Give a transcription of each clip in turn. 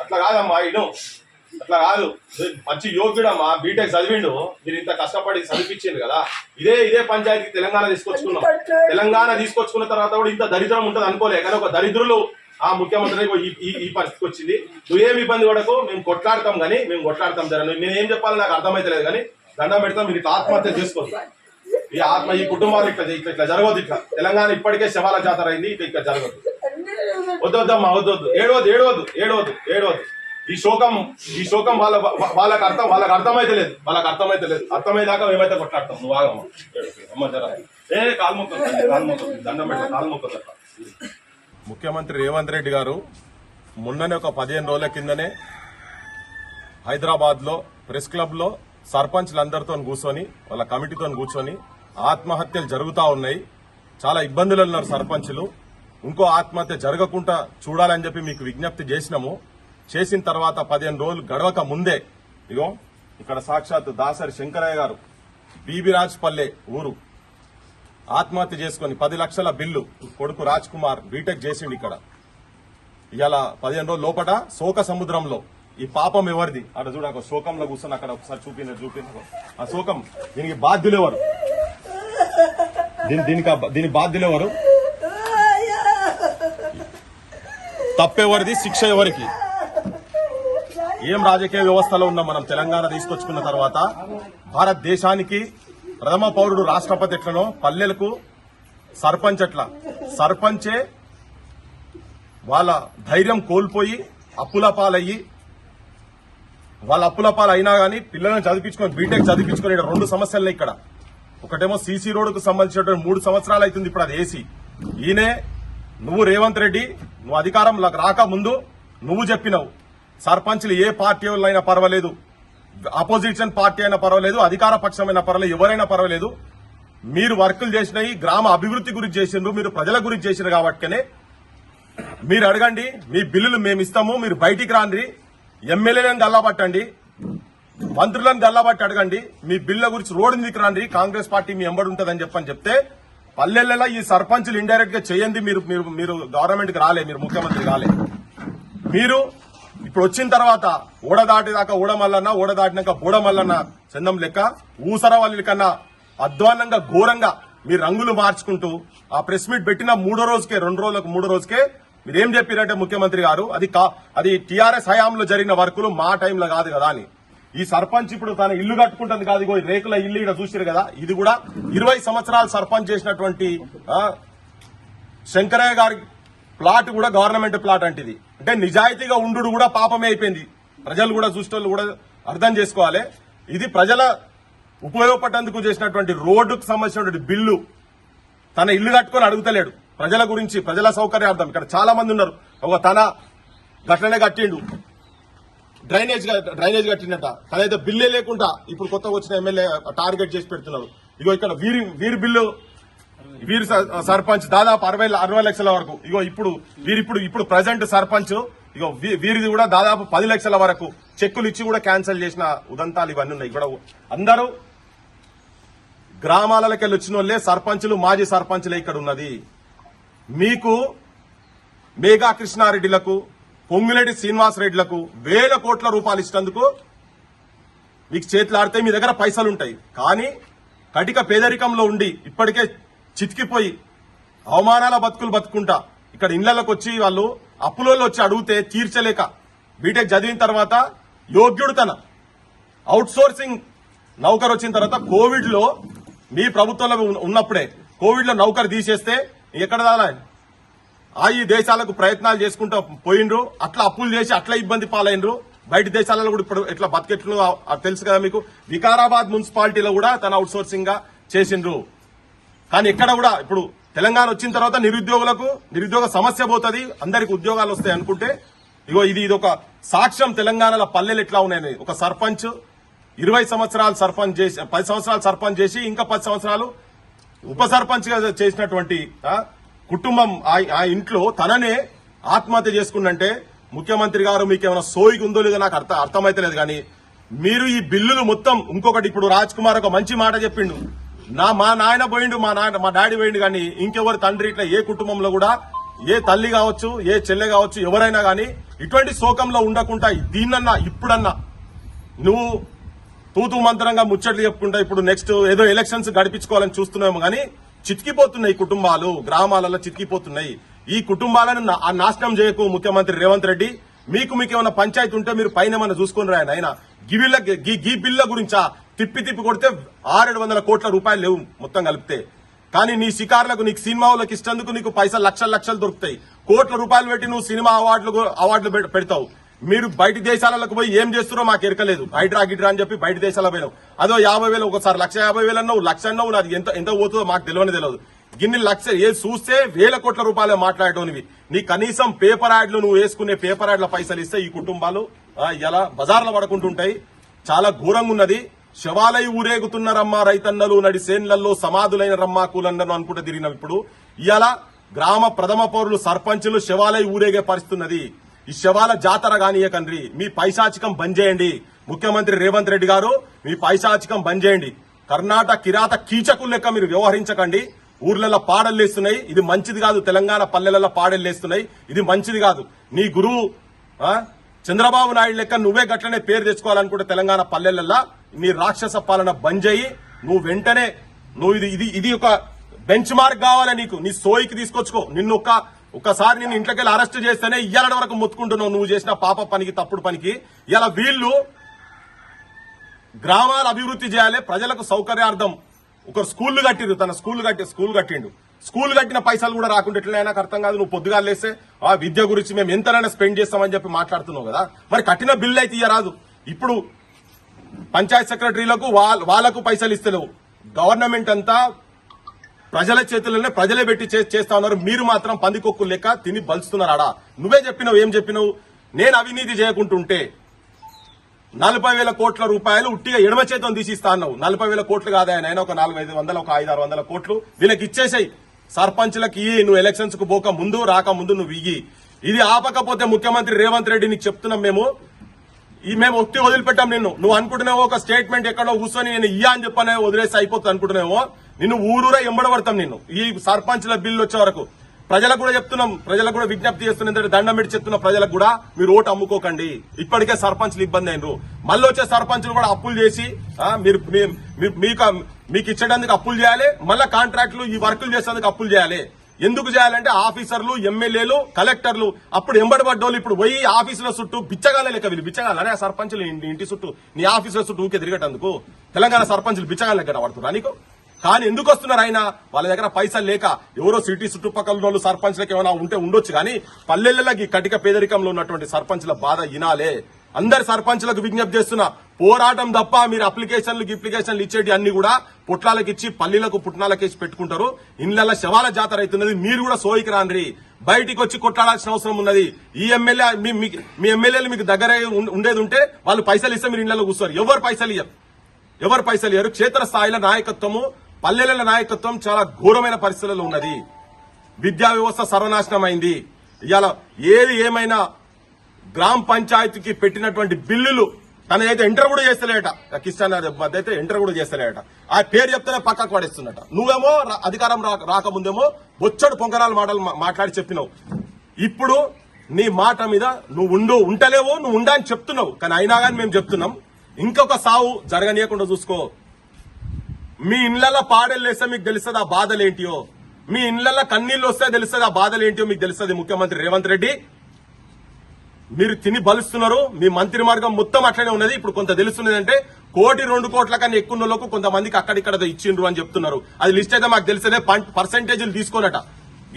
అట్లా కాదమ్మా ఇను, అట్లా కాదు. మంచి యోగ్యుడమ్మా, బీటెక్ చదివిండు, మీరు ఇంత కష్టపడి చదివించింది కదా. ఇదే పంచాయతీకి తెలంగాణ తీసుకొచ్చుకున్నాం. తెలంగాణ తీసుకొచ్చుకున్న తర్వాత కూడా ఇంత దరిద్రం ఉంటుంది అనుకోలే. కానీ ఒక దరిద్రులు ఆ ముఖ్యమంత్రి ఈ పరిస్థితికి వచ్చింది. నువ్వేమి ఇబ్బంది పడకు, మేము కొట్లాడతాం కానీ మేము కొట్లాడతాం జర. నేనేం చెప్పాలి నాకు అర్థమైతలేదు కానీ దండం పెడతాం. మీరు ఇట్లా ఆత్మహత్య చేసుకోవచ్చు. ఈ కుటుంబాలు ఇట్లా జరగదు. ఇట్లా తెలంగాణ ఇప్పటికే శవాల జాతర అయింది. ఇట్లా జరగదు. వద్దొద్దమ్మా, వద్దొద్దు, ఏడవద్దు. ఈ శోకం వాళ్ళకి అర్థమైతే లేదు. అర్థమయ్యేదాకా మేమైతే కొట్లాడతాం. నువ్వు ఆగమ్మా, అమ్మ జర కాల్మొక్క దండం పెట్ట కాల్మొక్క. ముఖ్యమంత్రి రేవంత్ రెడ్డి గారు మొన్ననే ఒక 15 రోజుల కిందనే హైదరాబాద్ లో ప్రెస్ క్లబ్ లో సర్పంచ్లందరితో కూర్చొని వాళ్ళ కమిటీతో కూర్చొని ఆత్మహత్యలు జరుగుతా ఉన్నాయి, చాలా ఇబ్బందులు ఉన్నారు సర్పంచులు, ఇంకో ఆత్మహత్య జరగకుండా చూడాలని చెప్పి మీకు విజ్ఞప్తి చేసినాము. చేసిన తర్వాత 15 రోజులు గడవక ముందే ఇగో ఇక్కడ సాక్షాత్ దాసరి శంకరయ్య గారు బీబీరాజ్పల్లె ఊరు ఆత్మహత్య చేసుకుని 10 లక్షల బిల్లు కొడుకు రాజ్ కుమార్ బీటెక్ చేసిండు. ఇక్కడ ఇలా 15 రోజుల లోపల శోక సముద్రంలో ఈ పాపం ఎవరిది అక్కడ చూడ, శోకంలో కూర్చొని అక్కడ ఒకసారి చూపించారు. ఆ శోకం దీనికి బాధ్యులు ఎవరు? దీని బాధ్యులు ఎవరు? తప్పెవరిది? శిక్ష ఎవరికి? ఏం రాజకీయ వ్యవస్థలో ఉన్నాం మనం? తెలంగాణ తీసుకొచ్చుకున్న తర్వాత భారతదేశానికి ప్రథమ పౌరుడు రాష్ట్రపతి ఎట్లనో పల్లెలకు సర్పంచ్ ఎట్లా, సర్పంచే వాళ్ళ ధైర్యం కోల్పోయి అప్పుల పాలయ్యి, వాళ్ళ అప్పుల పాలు అయినా గానీ పిల్లలను చదివించుకొని బీటెక్ చదివించుకొని 2 సమస్యలు ఇక్కడ. ఒకటేమో సీసీ రోడ్డుకు సంబంధించినటువంటి 3 సంవత్సరాలు అవుతుంది ఇప్పుడు అది ఏసీ. ఈయనే నువ్వు రేవంత్ రెడ్డి నువ్వు అధికారంలోకి రాక ముందు నువ్వు చెప్పినావు సర్పంచ్లు ఏ పార్టీ అయినా పర్వాలేదు, అపోజిషన్ పార్టీ అయినా పర్వాలేదు, అధికార పక్షమైనా పర్వాలేదు, ఎవరైనా పర్వాలేదు, మీరు వర్కులు చేసినవి గ్రామ అభివృద్ధి గురించి చేసిండ్రు, మీరు ప్రజల గురించి చేసినారు కాబట్టినే మీరు అడగండి, మీ బిల్లులు మేము ఇస్తాము, మీరు బయటికి రాండి, ఎమ్మెల్యేలను గల్లబట్టండి, మంత్రులను గల్లబట్టి అడగండి, మీ బిల్ల గురించి రోడ్డు మీదకి రండి, కాంగ్రెస్ పార్టీ మీ ఎంబడి ఉంటుందని చెప్తే పల్లెల్లో ఈ సర్పంచులు ఇండైరెక్ట్ గా చేయండి. మీరు గవర్నమెంట్ కి రాలే, మీరు ముఖ్యమంత్రి రాలే. మీరు ఇప్పుడు వచ్చిన తర్వాత ఓడదాటిదాకా ఓడమల్లన్న, ఓడదాటినాక బూడమల్లన్న చందం లెక్క ఊసరవల్లి కన్నా అధ్వానంగా ఘోరంగా మీరు రంగులు మార్చుకుంటూ ఆ ప్రెస్ మీట్ పెట్టిన 3వ రోజుకే 2 రోజుకే మీరేం చెప్పారంటే ముఖ్యమంత్రి గారు అది టీఆర్ఎస్ హయాంలో జరిగిన వర్కులు మా టైంలో కాదు కదా అని. ఈ సర్పంచ్ ఇప్పుడు తన ఇల్లు కట్టుకుంటుంది కాదు, ఇగో రేకుల ఇల్లు ఇక్కడ చూసారు కదా, ఇది కూడా 20 సంవత్సరాలు సర్పంచ్ చేసినటువంటి శంకరయ్య గారి ప్లాట్ కూడా గవర్నమెంట్ ప్లాట్ అంటిది. అంటే నిజాయితీగా ఉండు కూడా పాపమే అయిపోయింది. ప్రజలు కూడా చూసేటోళ్ళు కూడా అర్థం చేసుకోవాలి. ఇది ప్రజల ఉపయోగపడేందుకు చేసినటువంటి రోడ్డుకు సంబంధించినటువంటి బిల్లు తన ఇల్లు కట్టుకొని అడుగుతలేడు. ప్రజల గురించి, ప్రజల సౌకర్యార్థం. ఇక్కడ చాలా మంది ఉన్నారు. ఒక తన గట్లనే కట్టిండు, డ్రైనేజ్ కట్టినట్ట, తనైతే బిల్లే లేకుండా ఇప్పుడు కొత్తగా వచ్చిన ఎమ్మెల్యే టార్గెట్ చేసి పెడుతున్నారు. ఇగో ఇక్కడ వీరి బిల్లు, వీరి సర్పంచ్ దాదాపు 60 లక్షల వరకు. ఇగో ఇప్పుడు ప్రజెంట్ సర్పంచ్ ఇగో వీరిది కూడా దాదాపు 10 లక్షల వరకు చెక్కులు ఇచ్చి కూడా క్యాన్సిల్ చేసిన ఉదంతాలు ఇవన్నీ ఉన్నాయి. ఇక్కడ అందరూ గ్రామాలకి వెళ్ళి వచ్చిన వాళ్ళే సర్పంచులు, మాజీ సర్పంచులే ఇక్కడ ఉన్నది. మీకు మేఘా కృష్ణారెడ్డిలకు, పొంగులేటి శ్రీనివాసరెడ్డిలకు 1000 కోట్ల రూపాయలు ఇచ్చినందుకు మీకు చేతులాడితే మీ దగ్గర పైసలుంటాయి. కానీ కటిక పేదరికంలో ఉండి ఇప్పటికే చితికిపోయి అవమానాల బతుకులు బతుకుంటా ఇక్కడ ఇళ్లలోకి వచ్చి వాళ్ళు అప్పులలో వచ్చి అడిగితే తీర్చలేక బీటెక్ చదివిన తర్వాత యోగ్యుడు తన అవుట్ సోర్సింగ్ నౌకరు వచ్చిన తర్వాత కోవిడ్ లో మీ ప్రభుత్వంలో ఉన్నప్పుడే కోవిడ్ లో నౌకరు తీసేస్తే ఎక్కడ దాలా ఈ దేశాలకు ప్రయత్నాలు చేసుకుంటూ పోయిండ్రు. అట్లా అప్పులు చేసి అట్లా ఇబ్బంది పాలైనరు. బయట దేశాలలో కూడా ఇప్పుడు ఎట్లా బతికెట్లు తెలుసు కదా మీకు. వికారాబాద్ మున్సిపాలిటీలో కూడా తన అవుట్ సోర్సింగ్ గా చేసిండ్రు. కానీ ఎక్కడ కూడా ఇప్పుడు తెలంగాణ వచ్చిన తర్వాత నిరుద్యోగ సమస్య పోతుంది, అందరికి ఉద్యోగాలు వస్తాయి అనుకుంటే ఇగో ఇది ఒక సాక్ష్యం. తెలంగాణలో పల్లెలు ఎట్లా ఉన్నాయని. ఒక సర్పంచ్ 20 సంవత్సరాలు సర్పంచ్ చేసి 10 సంవత్సరాలు సర్పంచ్ చేసి ఇంకా 10 సంవత్సరాలు ఉప సర్పంచ్ గా చేసినటువంటి కుటుంబం ఆ ఇంట్లో తననే ఆత్మహత్య చేసుకుందంటే ముఖ్యమంత్రి గారు మీకేమైనా సోయికి ఉందో లేదో నాకు అర్థమైతలేదు. కానీ మీరు ఈ బిల్లులు మొత్తం ఇంకొకటి ఇప్పుడు రాజ్ కుమార్ ఒక మంచి మాట చెప్పిండు. మా నాయన పోయిండు, మా డాడీ పోయిండు, కానీ ఇంకెవరు తండ్రి ఇట్లా ఏ కుటుంబంలో కూడా ఏ తల్లి కావచ్చు, ఏ చెల్లె కావచ్చు, ఎవరైనా గానీ ఇటువంటి శోకంలో ఉండకుండా దీన్నన్నా ఇప్పుడన్నా నువ్వు తూతూ మంత్రంగా ముచ్చట్లు చెప్పుకుంటా ఇప్పుడు నెక్స్ట్ ఏదో ఎలక్షన్స్ గడిపించుకోవాలని చూస్తున్నాము గానీ చితికిపోతున్నాయి కుటుంబాలు, గ్రామాలలో చితికిపోతున్నాయి. ఈ కుటుంబాలను నాశనం చేయకు ముఖ్యమంత్రి రేవంత్ రెడ్డి. మీకు ఏమైనా పంచాయతీ ఉంటే మీరు పైన ఏమైనా చూసుకుని రాయన. ఆయన గీ బిల్ల గురించా తిప్పి కొడితే 600-700 కోట్ల రూపాయలు లేవు మొత్తం కలిపితే. కానీ నీ షికారులకు, నీకు సినిమా వాళ్ళకి ఇష్టందుకు నీకు పైసలు లక్షలు దొరుకుతాయి. కోట్ల రూపాయలు పెట్టి నువ్వు సినిమా అవార్డులు పెడతావు. మీరు బయట దేశాలకు పోయి ఏం చేస్తున్నారో మాకు ఎరకలేదు. హైడ్రా అని చెప్పి బయట దేశాలకు పోయినావు. అదో 50,000 ఒకసారి 150,000 అన్నావు, 1,00,000 అన్నావు. నాది ఎంత పోతుందో మాకు తెలియదు. గిన్ని ఏ చూస్తే 1,000 కోట్ల రూపాయలు మాట్లాడేటోనివి. నీ కనీసం పేపర్ యాడ్లు నువ్వు వేసుకునే పేపర్ యాడ్ల పైసలు ఇస్తే ఈ కుటుంబాలు ఇలా బజార్లో పడుకుంటుంటాయి. చాలా ఘోరంగా ఉన్నది. శవాలై ఊరేగుతున్న రైతన్నలు నడిసేన్లలో సమాధులైన రమ్మా కూలన్నను అనుకుంటే తిరిగినాం. ఇప్పుడు ఇవాళ గ్రామ ప్రథమ పౌరులు సర్పంచులు శవాలై ఊరేగే పరిస్థితున్నది. ఈ శవాల జాతర కానియకండ్రి. మీ పైశాచికం బంద్ చేయండి. ముఖ్యమంత్రి రేవంత్ రెడ్డి గారు మీ పైశాచికం బంద్ చేయండి. కర్ణాటక కిరాత కీచకులు లెక్క మీరు వ్యవహరించకండి. ఊర్లలో పాడల్లేస్తున్నాయి. ఇది మంచిది కాదు. తెలంగాణ పల్లెలలో పాడల్లేస్తున్నాయి. ఇది మంచిది కాదు. నీ గురువు చంద్రబాబు నాయుడు లెక్క నువ్వే గట్లనే పేరు తెచ్చుకోవాలనుకుంటే తెలంగాణ పల్లెలల్లో నీ రాక్షస పాలన బంద్ చేయి. నువ్వు వెంటనే ఇది ఒక బెంచ్ మార్క్ కావాలి నీకు. నీ సోయికి తీసుకొచ్చుకో. నిన్ను ఒక్కసారి నేను ఇంట్లోకెళ్ళి అరెస్ట్ చేస్తేనే ఇయ్యాల వరకు మొత్తుకుంటున్నావు నువ్వు చేసిన పాప పనికి, తప్పుడు పనికి. ఇలా వీళ్ళు గ్రామాల అభివృద్ధి చేయాలి, ప్రజలకు సౌకర్యార్థం ఒక స్కూళ్లు కట్టిరు. తన స్కూల్ కట్టిండు. స్కూల్ కట్టిన పైసలు కూడా రాకుండా ఎట్లా నాకు అర్థం కాదు. నువ్వు పొద్దుగా లేస్తే ఆ విద్య గురించి మేము ఎంతైనా స్పెండ్ చేస్తామని చెప్పి మాట్లాడుతున్నావు కదా. మరి కట్టిన బిల్లు అయితే ఇయ్యరాదు. ఇప్పుడు పంచాయత్ సెక్రటరీలకు వాళ్లకు పైసలు ఇస్తలేవు. గవర్నమెంట్ అంతా ప్రజల చేతుల్లోనే ప్రజలే పెట్టి చేస్తా ఉన్నారు. మీరు మాత్రం పందికొక్కులు లెక్క తిని బలుస్తున్నారాడా. నువ్వే చెప్పినావు. ఏం చెప్పినావు? నేను అవినీతి చేయకుంటుంటే 40,000 కోట్ల రూపాయలు ఉట్టిగా ఎడమ చేతం తీసిస్తా అన్నావు. 40,000 కోట్లు కాదా ఆయన, ఒక 400-500 ఒక 500-600 కోట్లు వీళ్ళకి ఇచ్చేసాయి. సర్పంచ్లకి నువ్వు ఎలక్షన్స్ కు పోక ముందు రాకముందు నువ్వు ఇయ్యి. ఇది ఆపకపోతే ముఖ్యమంత్రి రేవంత్ రెడ్డి నీకు చెప్తున్నాం మేము ఒత్తి వదిలిపెట్టాం నిన్ను. నువ్వు అనుకుంటున్నావో ఒక స్టేట్మెంట్ ఎక్కడో కూర్చొని నేను ఇయ్యా అని చెప్పనే వదిలేసి అయిపోతుంది అనుకుంటున్నావో. నిన్ను ఊరూరా ఎంబడబడతాం నిన్ను. ఈ సర్పంచ్ల బిల్లు వచ్చే వరకు ప్రజలకు కూడా చెప్తున్నాం, ప్రజలకు కూడా విజ్ఞప్తి చేస్తున్నాం. ఎందుకంటే దండం పెట్టి చెప్తున్న ప్రజలకు కూడా మీరు ఓటు అమ్ముకోకండి. ఇప్పటికే సర్పంచ్లు ఇబ్బంది అయినరు. మళ్ళీ వచ్చే సర్పంచ్లు కూడా అప్పులు చేసి మీకు ఇచ్చడానికి అప్పులు చేయాలి. మళ్ళా కాంట్రాక్టులు ఈ వర్కులు చేసేందుకు అప్పులు చేయాలి. ఎందుకు చేయాలంటే ఆఫీసర్లు, ఎమ్మెల్యేలు, కలెక్టర్లు అప్పుడు ఎంబడబడ్డోళ్ళు ఇప్పుడు పోయి ఆఫీసుల చుట్టూ బిచ్చగాలే లెక్క. వీళ్ళు బిచ్చగాలనే ఆ సర్పంచులు ఇంటి చుట్టూ నీ ఆఫీసుల చుట్టూ ఊకే తిరిగేటందుకు తెలంగాణ సర్పంచులు బిచ్చగాల లెక్క పడుతున్నా నీకు. కానీ ఎందుకు వస్తున్నారు ఆయన? వాళ్ళ దగ్గర పైసలు లేక. ఎవరో సిటీ చుట్టుపక్కల వాళ్ళు సర్పంచ్లకు ఏమైనా ఉంటే ఉండొచ్చు. కానీ పల్లెలకి కటిక పేదరికంలో ఉన్నటువంటి సర్పంచ్ల బాధ ఇనాలే. అందరి సర్పంచ్లకు విజ్ఞప్తి చేస్తున్నా, పోరాటం తప్ప మీరు అప్లికేషన్లు ఇచ్చేటి అన్ని కూడా పుట్లాలకు ఇచ్చి పల్లీలకు పుట్నాలకేసి పెట్టుకుంటారు. ఇళ్ల శవాల జాతర అవుతున్నది. మీరు కూడా సోయికి రాండ్రి. బయటికి వచ్చి కొట్లాడాల్సిన అవసరం ఉన్నది. ఈ ఎమ్మెల్యే మీ ఎమ్మెల్యేలు మీకు దగ్గర ఉండేది ఉంటే వాళ్ళు పైసలు ఇస్తే మీరు ఇళ్లలో కూర్చోరు. ఎవరు పైసలు ఇయ్యరు. క్షేత్ర స్థాయిలో నాయకత్వము, పల్లెల నాయకత్వం చాలా ఘోరమైన పరిస్థితుల్లో ఉన్నది. విద్యా వ్యవస్థ సర్వనాశనం అయింది. ఇవాళ ఏమైనా గ్రామ పంచాయతీకి పెట్టినటువంటి బిల్లులు తనైతే ఎంటర్ కూడా చేస్తలేట. కిషన్ అయితే ఎంటర్ కూడా చేస్తలేట. ఆ పేరు చెప్తేనే పక్కకు పడేస్తున్నట. నువ్వేమో అధికారం రాకముందేమో బొచ్చడు పొంగనాలు మాట్లాడి చెప్పినావు. ఇప్పుడు నీ మాట మీద నువ్వు ఉంటలేవు, నువ్వు ఉండని చెప్తున్నావు. కానీ అయినా కానీ మేము చెప్తున్నాం, ఇంకొక సావు జరగనీయకుండా చూసుకో. మీ ఇళ్లలో పాడెల్లేస్తే మీకు తెలుస్తుంది ఆ బాధలేంటియో. మీ ఇళ్లలో కన్నీళ్లు వస్తే తెలుస్తుంది ఆ బాధలేంటియో మీకు తెలుస్తుంది. ముఖ్యమంత్రి రేవంత్ రెడ్డి మీరు తిని బలుస్తున్నారు. మీ మంత్రి మార్గం మొత్తం అట్లనే ఉన్నది. ఇప్పుడు కొంత తెలుస్తున్నది అంటే 1-2 కోట్ల కన్నా ఎక్కువ కొంతమందికి అక్కడిక్కడ ఇచ్చిండ్రు అని చెప్తున్నారు. అది లిస్ట్ అయితే మాకు తెలిసేదే పర్సెంటేజీలు తీసుకోనట.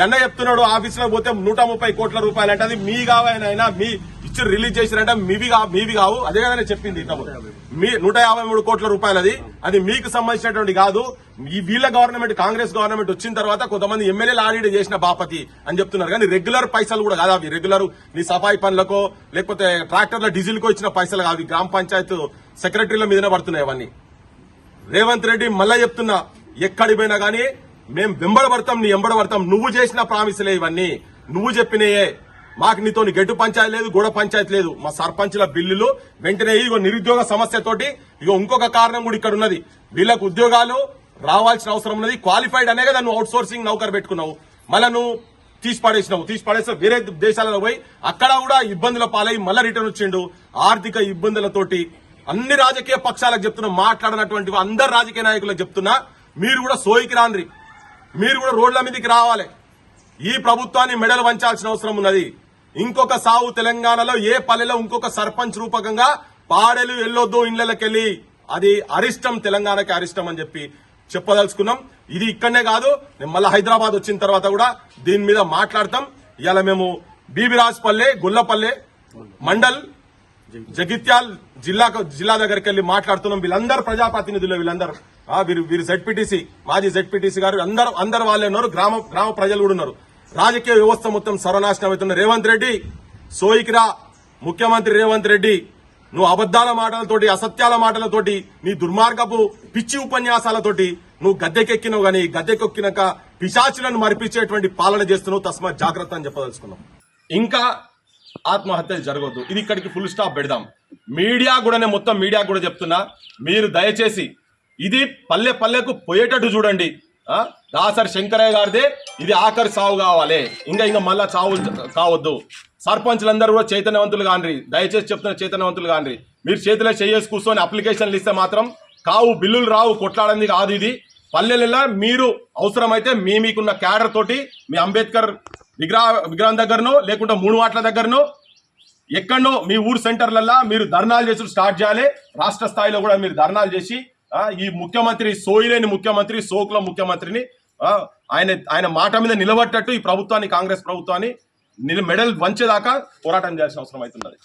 ఎన్న చెప్తున్నాడు ఆఫీసులో పోతే 130 కోట్ల రూపాయలు అంటే అది మీ కావాలైనా మీ ఇచ్చి రిలీజ్ చేసినట్ట మీవి కావు. అదే కదా చెప్పింది. మీ 153 కోట్ల రూపాయలు అది మీకు సంబంధించినటువంటి కాదు. వీళ్ళ గవర్నమెంట్, కాంగ్రెస్ గవర్నమెంట్ వచ్చిన తర్వాత కొంతమంది ఎమ్మెల్యేలు ఆడిట్ చేసిన బాపతి అని చెప్తున్నారు. కానీ రెగ్యులర్ పైసలు కూడా కాదు అవి. రెగ్యులర్ నీ సఫాయి పనులకో లేకపోతే ట్రాక్టర్ల డీజిల్కో ఇచ్చిన పైసలు కాదు. గ్రామ పంచాయత్ సెక్రటరీల మీదనే పడుతున్నాయి అవన్నీ. రేవంత్ రెడ్డి మళ్ళా చెప్తున్నా, ఎక్కడి పోయినా గానీ మేము నీ ఎంబడబడతాం. నువ్వు చేసిన ప్రామిసులే ఇవన్నీ, నువ్వు చెప్పినయే. మాకు నీతో గెట్టు పంచాయతీ లేదు, గూడ పంచాయతీ లేదు. మా సర్పంచ్ల బిల్లులు వెంటనే నిరుద్యోగ సమస్యతోటి ఇంకొక కారణం కూడా ఇక్కడ ఉన్నది. వీళ్ళకు ఉద్యోగాలు రావాల్సిన అవసరం ఉన్నది. క్వాలిఫైడ్ అనే కదా నువ్వు అవుట్ సోర్సింగ్ నౌకర్ పెట్టుకున్నావు. మళ్ళా నువ్వు తీసి వేరే దేశాలలో పోయి అక్కడ కూడా ఇబ్బందుల పాలై మళ్ళీ రిటర్న్ వచ్చిండు. ఆర్థిక ఇబ్బందులతోటి అన్ని రాజకీయ పక్షాలకు చెప్తున్నా, మాట్లాడినటువంటి అందరు రాజకీయ నాయకులకు చెప్తున్నా, మీరు కూడా సోయికి రాండ్రి, మీరు కూడా రోడ్ల మీదకి రావాలి. ఈ ప్రభుత్వాన్ని మెడలు వంచాల్సిన అవసరం ఉన్నది. ఇంకొక సావు తెలంగాణలో ఏ పల్లెలో ఇంకొక సర్పంచ్ రూపకంగా పాడెలు వెళ్ళొద్దు ఇళ్లకెళ్ళి, అది అరిష్టం, తెలంగాణకి అరిష్టం అని చెప్పి చెప్పదలుచుకున్నాం. ఇది ఇక్కడనే కాదు, నేను మళ్ళీ హైదరాబాద్ వచ్చిన తర్వాత కూడా దీని మీద మాట్లాడతాం. ఇవాళ మేము బీబీరాజ్పల్లె, గుల్లపల్లె మండల్, జగిత్యాల్ జిల్లా దగ్గరికి వెళ్లి మాట్లాడుతున్నాం. వీళ్ళందరూ ప్రజాప్రతినిధులు, వీళ్ళందరూ వీరు జెడ్పీటీసీ, మాజీ జెడ్పీటీసీ గారు అందరూ వాళ్ళే ఉన్నారు. గ్రామ ప్రజలు కూడా ఉన్నారు. రాజకీయ వ్యవస్థ మొత్తం సర్వనాశనం అవుతున్న రేవంత్ రెడ్డి, సోయికిరా ముఖ్యమంత్రి రేవంత్ రెడ్డి, నువ్వు అబద్దాల మాటలతోటి, అసత్యాల మాటలతోటి, నీ దుర్మార్గపు పిచ్చి ఉపన్యాసాలతోటి నువ్వు గద్దెకెక్కినావు. గానీ గద్దెకెక్కినాక పిశాచులను మరిపించేటువంటి పాలన చేస్తున్నావు. తస్మాత్ జాగ్రత్త అని చెప్పదలుచుకున్నాం. ఇంకా ఆత్మహత్యలు జరగొద్దు. ఇది ఇక్కడికి ఫుల్ స్టాప్ పెడదాం. మీడియా కూడా, నేను మొత్తం మీడియా కూడా చెప్తున్నా, మీరు దయచేసి ఇది పల్లె పల్లెకు పోయేటట్టు చూడండి. దాసరి శంకరయ్య గారిదే ఇది ఆఖరి సావు కావాలి. ఇంకా మళ్ళా చావు కావద్దు. సర్పంచ్లందరూ కూడా చైతన్యవంతులు కాండ్రి, దయచేసి చెప్తున్న చైతన్యవంతులు కాండ్రి. మీరు చేతిలో చేసి కూర్చొని అప్లికేషన్లు ఇస్తే మాత్రం కావు, బిల్లులు రావు, కొట్లాడింది కాదు. ఇది పల్లెలలో మీరు అవసరమైతే మీకున్న క్యాడర్ తోటి మీ అంబేద్కర్ విగ్రహం దగ్గరనో లేకుంటే 3 వాట్ల దగ్గరనో ఎక్కడనో మీ ఊరు సెంటర్లల్లో మీరు ధర్నాలు చేసి స్టార్ట్ చేయాలి. రాష్ట్ర స్థాయిలో కూడా మీరు ధర్నాలు చేసి ఈ ముఖ్యమంత్రి, సోయిలేని ముఖ్యమంత్రి, సోకుల ముఖ్యమంత్రిని ఆయన మాట మీద నిలబట్టట్టు ఈ ప్రభుత్వాన్ని, కాంగ్రెస్ ప్రభుత్వాన్ని మెడల్ వంచేదాకా పోరాటం చేయాల్సిన అవసరం అవుతున్నది.